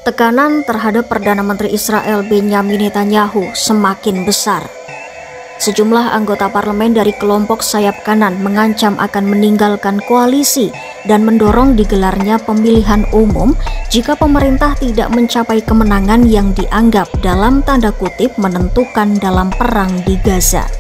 Tekanan terhadap Perdana Menteri Israel Benyamin Netanyahu semakin besar. Sejumlah anggota parlemen dari kelompok sayap kanan mengancam akan meninggalkan koalisi dan mendorong digelarnya pemilihan umum jika pemerintah tidak mencapai kemenangan yang dianggap dalam tanda kutip menentukan dalam perang di Gaza.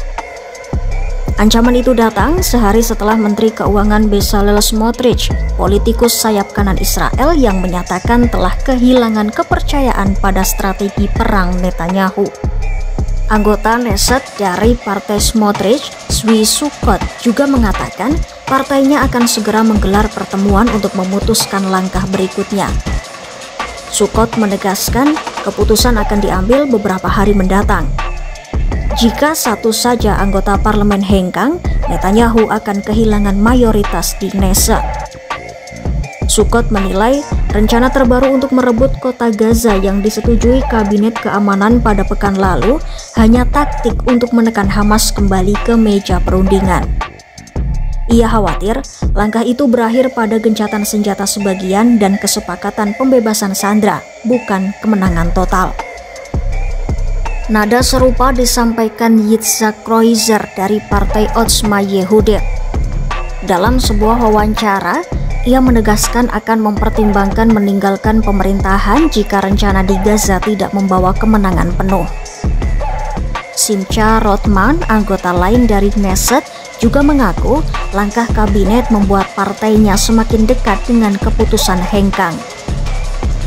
Ancaman itu datang sehari setelah Menteri Keuangan Bezalel Smotrich, politikus sayap kanan Israel, yang menyatakan telah kehilangan kepercayaan pada strategi perang Netanyahu. Anggota Knesset dari Partai Smotrich, Zvi Sukkot, juga mengatakan partainya akan segera menggelar pertemuan untuk memutuskan langkah berikutnya. Sukkot menegaskan keputusan akan diambil beberapa hari mendatang. Jika satu saja anggota parlemen hengkang, Netanyahu akan kehilangan mayoritas di Knesset. Sukkot menilai rencana terbaru untuk merebut kota Gaza yang disetujui Kabinet Keamanan pada pekan lalu hanya taktik untuk menekan Hamas kembali ke meja perundingan. Ia khawatir langkah itu berakhir pada gencatan senjata sebagian dan kesepakatan pembebasan sandera, bukan kemenangan total. Nada serupa disampaikan Yitzhak Kreuzer dari Partai Otzma Yehudit. Dalam sebuah wawancara, ia menegaskan akan mempertimbangkan meninggalkan pemerintahan jika rencana di Gaza tidak membawa kemenangan penuh. Simcha Rothman, anggota lain dari Knesset, juga mengaku langkah kabinet membuat partainya semakin dekat dengan keputusan hengkang.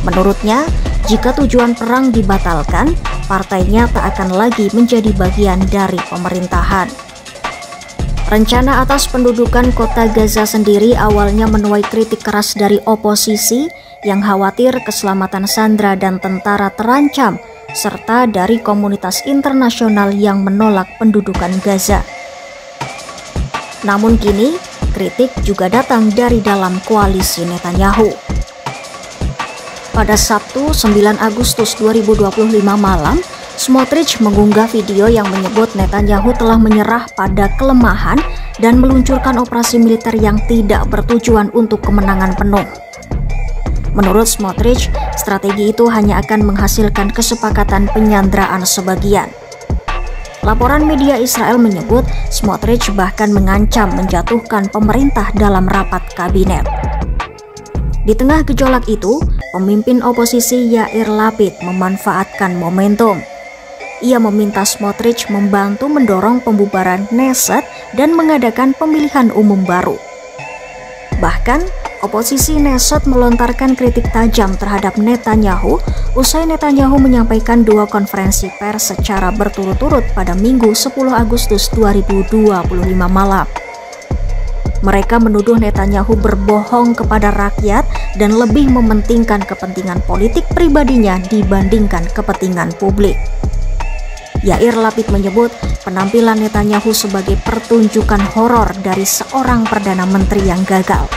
Menurutnya, jika tujuan perang dibatalkan, partainya tak akan lagi menjadi bagian dari pemerintahan. Rencana atas pendudukan kota Gaza sendiri awalnya menuai kritik keras dari oposisi yang khawatir keselamatan sandera dan tentara terancam, serta dari komunitas internasional yang menolak pendudukan Gaza. Namun kini, kritik juga datang dari dalam koalisi Netanyahu. Pada Sabtu 9 Agustus 2025 malam, Smotrich mengunggah video yang menyebut Netanyahu telah menyerah pada kelemahan dan meluncurkan operasi militer yang tidak bertujuan untuk kemenangan penuh. Menurut Smotrich, strategi itu hanya akan menghasilkan kesepakatan penyanderaan sebagian. Laporan media Israel menyebut Smotrich bahkan mengancam menjatuhkan pemerintah dalam rapat kabinet. Di tengah gejolak itu, pemimpin oposisi Yair Lapid memanfaatkan momentum. Ia meminta Smotrich membantu mendorong pembubaran Knesset dan mengadakan pemilihan umum baru. Bahkan, oposisi Knesset melontarkan kritik tajam terhadap Netanyahu usai Netanyahu menyampaikan dua konferensi pers secara berturut-turut pada Minggu 10 Agustus 2025 malam. Mereka menuduh Netanyahu berbohong kepada rakyat dan lebih mementingkan kepentingan politik pribadinya dibandingkan kepentingan publik. Yair Lapid menyebut penampilan Netanyahu sebagai pertunjukan horor dari seorang Perdana Menteri yang gagal.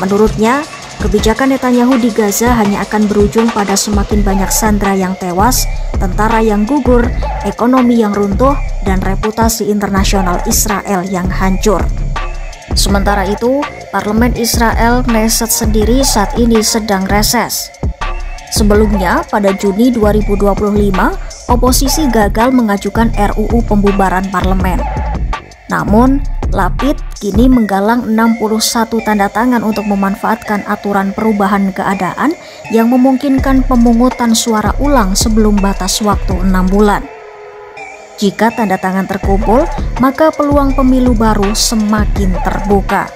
Menurutnya, kebijakan Netanyahu di Gaza hanya akan berujung pada semakin banyak sandera yang tewas, tentara yang gugur, ekonomi yang runtuh, dan reputasi internasional Israel yang hancur. Sementara itu, Parlemen Israel Knesset sendiri saat ini sedang reses. Sebelumnya, pada Juni 2025, oposisi gagal mengajukan RUU pembubaran parlemen. Namun, Lapid kini menggalang 61 tanda tangan untuk memanfaatkan aturan perubahan keadaan yang memungkinkan pemungutan suara ulang sebelum batas waktu 6 bulan. Jika tanda tangan terkumpul, maka peluang pemilu baru semakin terbuka.